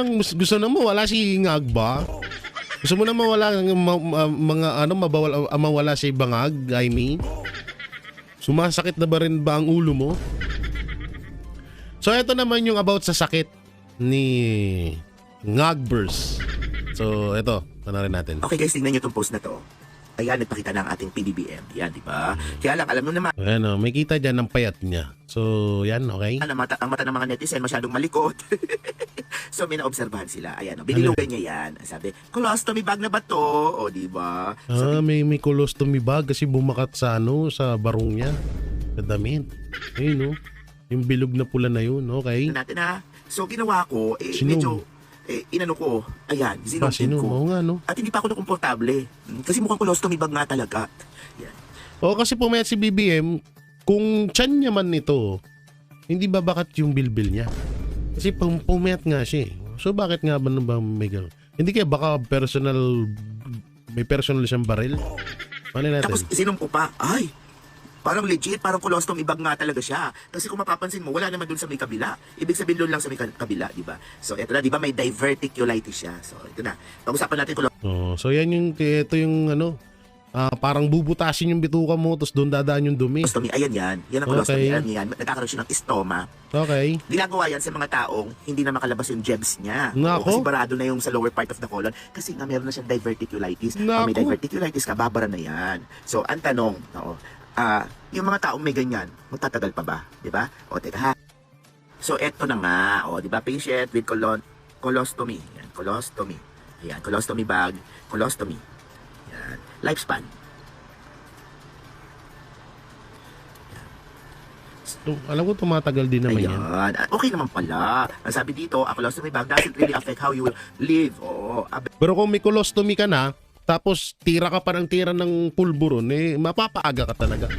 mawala si Ngagba? Gusto mo nang mawala mawala si Bangag, Amy? Sumasakit na ba rin ba ang ulo mo? So ito naman yung about sa sakit ni Ngagbers. So ito, panoorin natin. Okay guys, tingnan nyo itong post na to. Ayan, nagpakita na ang ating PBBM. Yan, di ba? Kaya lang, alam nyo naman, Ayan may kita dyan ng payat niya. So yan, okay? ang mata ng mga netizen masyadong malikot. So may naobserbahan sila. Ayan, binilugay niya yan. Sabi, colostomy bag na ba to? O, di ba? May colostomy bag kasi bumakat sa sa barong niya. Sa damit. Ayun yung bilog na pula na yun, okay? Natin ha. So ginawa ko, Sinum? medyo, inano ko, ayan, sinumtin ko. Oo nga, At hindi pa ako nakomportable. Kasi mukhang colostomy bag nga talaga. Yan. Kasi pumayat si BBM, kung tiyan niya man nito, hindi ba bakat yung bilbil niya? Kasi pumayat nga siya So bakit nga ba may gano'n? Hindi kaya baka may personal siyang baril? Mali natin. Tapos sinum ko pa, ay, parang legit, parang colostomy bag nga talaga siya. Kasi kung mapapansin mo, wala naman dun sa may kabila. Ibig sabihin doon lang sa may kabila, di ba? So, ito na, di ba may diverticulitis siya. So, ito na. Pag-usapan natin So, ito yung parang bubutasin yung bituka mo, tapos doon dadaan yung dumi. colostomy. Ayan yan. Yan ang colostomy. Okay. Ayan yan. Nagkakaroon siya ng estoma. Okay. Ginagawa yan sa mga taong hindi na makalabas yung jebs niya. Nako. O, kasi barado na yung sa lower part of the colon. Kasi nga meron na siyang diverticulitis. Pag may Nako. diverticulitis ka, babara na yan. So, ang tanong, yung mga taong may ganyan, magtatagal pa ba? Di ba? O, teka ha. So, eto na nga. O, di ba? Patient with colostomy. Yan, colostomy. Ayan, colostomy bag, colostomy. Yan. Lifespan. Yan. Alam ko tumatagal din naman yan. Ayan. Okay naman pala. Ang sabi dito, a colostomy bag doesn't really affect how you will live. Oo. Pero kung may colostomy ka na, tapos tira ka pa ng tira ng pulburon, eh, mapapaaga ka talaga.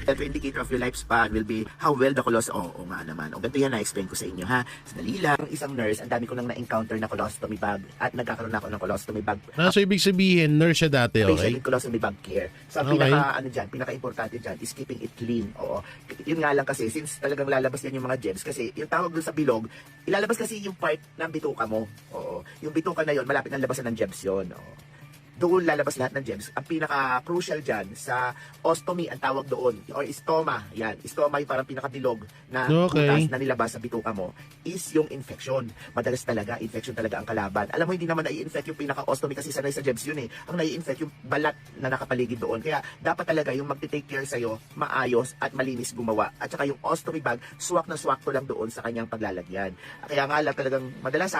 The indicator of your lifespan will be how well the Oo nga naman. O ganito yan, na-explain ko sa inyo ha. Sandali lang, isang nurse, ang dami ko nang na-encounter na colostomy bag at nagkakaroon ako ng colostomy bag. So, ibig sabihin, nurse siya dati, okay? Patient colostomy bag care. So, Okay. pinaka-importante dyan is keeping it clean. Oo. Yun nga lang kasi, since talagang lalabas yan yung mga germs, kasi yung tawag dun sa bilog, ilalabas kasi yung part ng bituka mo. Oo. Yung bituka na yun, malapit ng labasan ng germs yun. Oo. Doon lalabas lahat ng germs. Ang pinaka-crucial dyan sa ostomy, ang tawag doon, or stoma, yan. Stoma yung parang pinaka-bilog na Okay. butas na nilabas sa bituka mo, is yung infection. Madalas talaga, infection talaga ang kalaban. Alam mo, hindi naman nai-infect yung pinaka-ostomy kasi sanay sa germs yun eh. Ang nai-infect yung balat na nakapaligid doon. Kaya dapat talaga yung magti-take care sa'yo, maayos at malinis gumawa. At saka yung ostomy bag, swak na swak ko lang doon sa kanyang paglalagyan. Kaya nga lang talagang madalas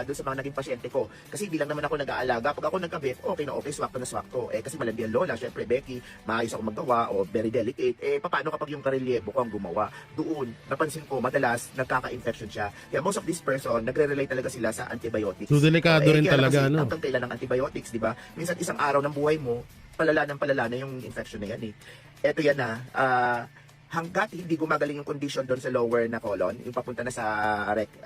doon sa mga naging pasyente ko. Kasi hindi lang naman ako nag-aalaga. Pag ako nagkabit, okay na okay, swak ko. Kasi malandi ang lola, syempre Becky, maayos ako maggawa o very delicate. Paano kapag yung karelyebo ko ang gumawa? Doon, napansin ko, madalas nagkaka-infection siya. Kaya most of this person, nagre-relate talaga sila sa antibiotics. So, delikado rin kaya talaga, kasi, no? hanggang kailan ng antibiotics, di ba? Minsan isang araw ng buhay mo, palala na yung infection na yan eh. Eto yan na, hanggat hindi gumagaling yung condition doon sa lower na colon, yung papunta na sa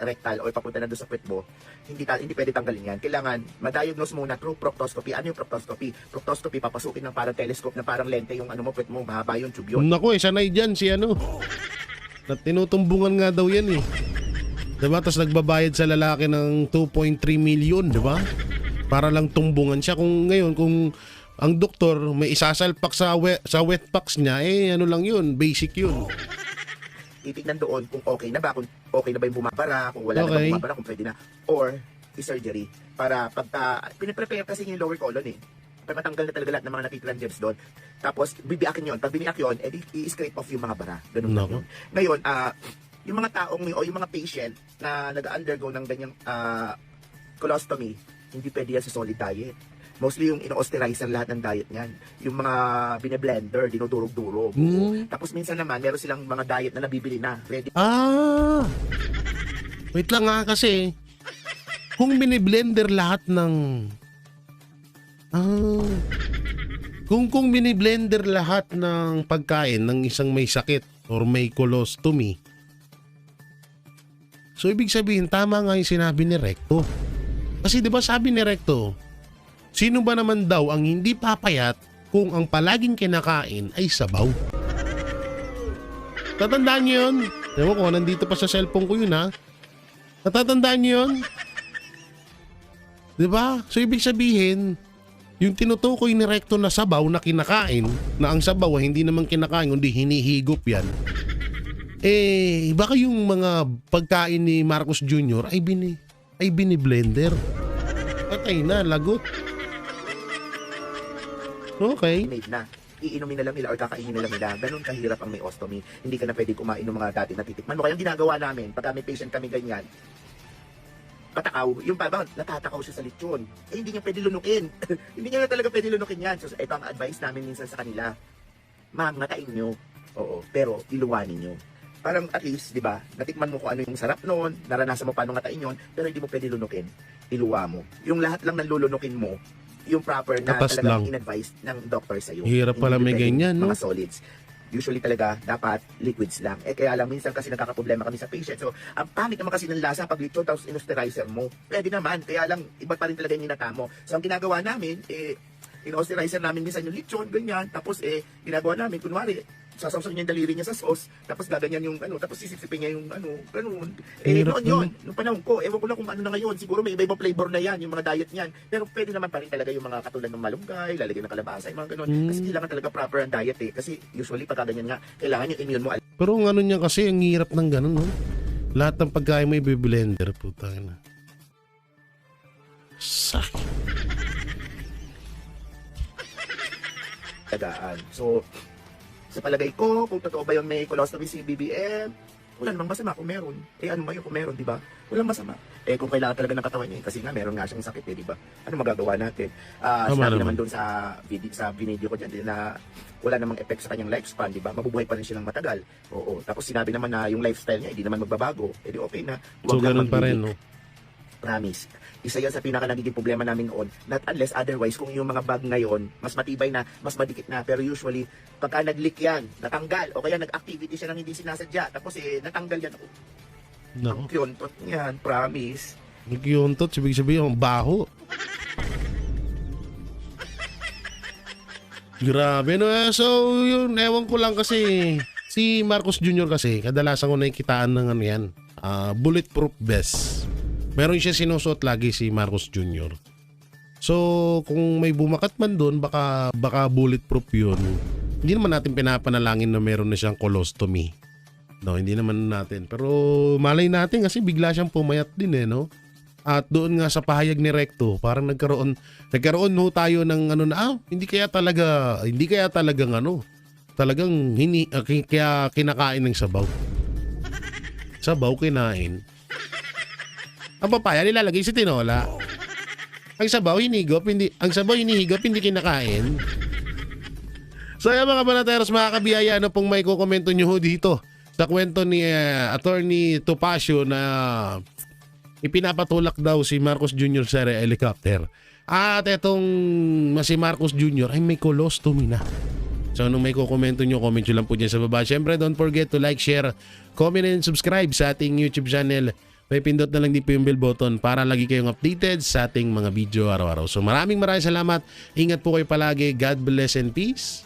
rectal o papunta na doon sa puwet mo, hindi pwede tanggalin yan. Kailangan ma-diagnose muna through proctoscopy. Ano yung proctoscopy? Proctoscopy, papasukin ng parang telescope na parang lente yung ano mo, puwet mo, mahaba yung tube yun. Naku, sanay dyan si ano. Tinutumbungan nga daw yan eh. Diba? Tapos nagbabayad sa lalaki ng 2.3 million, diba? Para lang tumbungan siya. Kung ngayon, kung ang doktor may isasalpak sa wet packs niya, ano lang yun, basic yun. Titignan doon kung okay na ba yung bumabara, kung wala na ba bumabara, kung pwede na, or i-surgery. Para pagka, piniprepare kasi yung lower colon eh. Para matanggal na talaga lahat ng mga nakikilang germs doon. Tapos, bibiakin yun. Pag biniak yun, i-scrape off yung mga bara. Ganun lang yun. Ngayon, yung mga taong, o yung mga patient na nag-undergo ng ganyang colostomy, hindi pwede yan sa solid diet. Mostly yung ino-osterizer lahat ng diet niyan. Yung mga bine-blender, dinudurog-durog. Tapos minsan naman, meron silang mga diet na nabibili na. Ready. Wait lang nga kasi. Kung biniblender lahat ng... Kung biniblender lahat ng pagkain ng isang may sakit or may colostomy, so ibig sabihin, tama nga yung sinabi ni Recto. Kasi di ba sabi ni Recto, sino ba naman daw ang hindi papayat kung ang palaging kinakain ay sabaw? Tatandaan niyo yun? Ewan ko, nandito pa sa cellphone ko yun ha. Natatandaan niyo yun? Diba? So ibig sabihin, yung tinutukoy ni Recto na sabaw na kinakain, na ang sabaw hindi naman kinakain, kundi hinihigop yan. Baka yung mga pagkain ni Marcos Jr. ay bini-blender. Patay na, lagot. Okay. Made na. Iinumin na lang nila or kakainin na lang nila. Ganun kahirap ang may ostomy. Hindi ka na pwede kumain ng mga dati na titikman mo. Kaya yung ginagawa namin, pagka may patient kami ganyan, patakaw, yung parang natatakaw siya sa lechon. Hindi niya pwede lunukin. Hindi niya na talaga pwede lunukin yan. So, ito ang advice namin minsan sa kanila. Ma'am, ngatain nyo. Oo, pero iluwanin nyo. Parang at least, di ba, natikman mo kung ano yung sarap noon, naranasan mo paano ngatain yun, pero hindi mo pwede lunukin. Iluwa mo. Yung lahat lang ng lulunukin mo, yung proper na Tapas talagang lang. in-advise ng doctor sa'yo. Hirap pala may ganyan, no? Mga solids. Usually talaga, dapat liquids lang. Kaya lang, minsan kasi nagkakaproblema kami sa patient. So, ang pangit naman kasi ng lasa pag lechon, tapos inosterizer mo. Pwede naman. Kaya lang, iba pa rin talaga yung ninata mo. So, ang ginagawa namin, inosterizer namin minsan yung lechon, ganyan. Tapos, ginagawa namin, kunwari, sasawsaw niya yung daliri niya sa sauce, tapos gaganyan yung tapos sisipsipin niya yung ganun. Hirap Noon yun, nung panahon ko, ewan ko lang kung ano na ngayon, siguro may iba-iba flavor na yan, yung mga diet niyan. Pero pwede naman pa rin talaga yung mga katulad ng malunggay, lalagyan ng kalabasa, yung mga ganun. Kasi kailangan talaga proper ang diet eh. Kasi usually pagka ganyan nga, kailangan yung immune mo. Pero ang ano niya kasi, ang hirap ng ganun, no? Lahat ng pagkain mo i-blender, puta na. Sakit. Tagaan. So, sa palagay ko, kung totoo ba yung may colostomy si BBM, wala namang masama kung meron. Ano ngayon kung meron, di ba? Walang masama. Kung kailangan talaga ng katawan niya, kasi nga meron nga siyang sakit, di ba? Ano magagawa natin? Sinabi naman doon sa video ko dyan na wala namang effect sa kanyang lifespan, di ba? Mabubuhay pa rin siya ng matagal. Oo. Tapos sinabi naman na yung lifestyle niya, hindi naman magbabago. Di okay na. So, ganun pa rin, no? Promise. Isa yan sa pinaka nagiging problema namin noon. Not unless otherwise, kung yung mga bag ngayon, mas matibay na, mas madikit na. Pero usually, pagka nag-leak yan, natanggal, o kaya nag-activity siya nang hindi sinasadya, tapos natanggal yan. Ang Nako. kyontot niyan, promise. Nagkiyuntot, ibig sabihin, ang baho. Grabe, no? So, yun, ewan ko lang kasi, si Marcos Jr. kasi, kadalasan ko nakikitaan ng ano yan, bulletproof vest. Meron siya sinusuot lagi si Marcos Jr. So, kung may bumakat man doon, baka bulletproof yun. Hindi naman natin pinapanalangin na meron na siyang colostomy. No, hindi naman natin. Pero malay natin kasi bigla siyang pumayat din no? At doon nga sa pahayag ni Recto, parang nagkaroon ho tayo ng ano na, hindi kaya talagang ano, talagang kaya kinakain ng sabaw. Sabaw kinain. Ang papaya nilalagay sa tinola. Ang sabaw hinihigop, hindi kinakain. So yan mga banateros, mga kabiyaya, ano pong may kukomento nyo ho dito sa kwento ni Attorney Topacio na ipinapatulak daw si Marcos Jr. sa helicopter. At etong si Marcos Jr. ay may colostomy na. So nung may kukomento nyo, comment nyo lang po dyan sa baba. Siyempre, don't forget to like, share, comment, and subscribe sa ating YouTube channel. May pindot na lang din po yung bell button para lagi kayong updated sa ating mga video araw-araw. So maraming salamat. Ingat po kayo palagi. God bless and peace.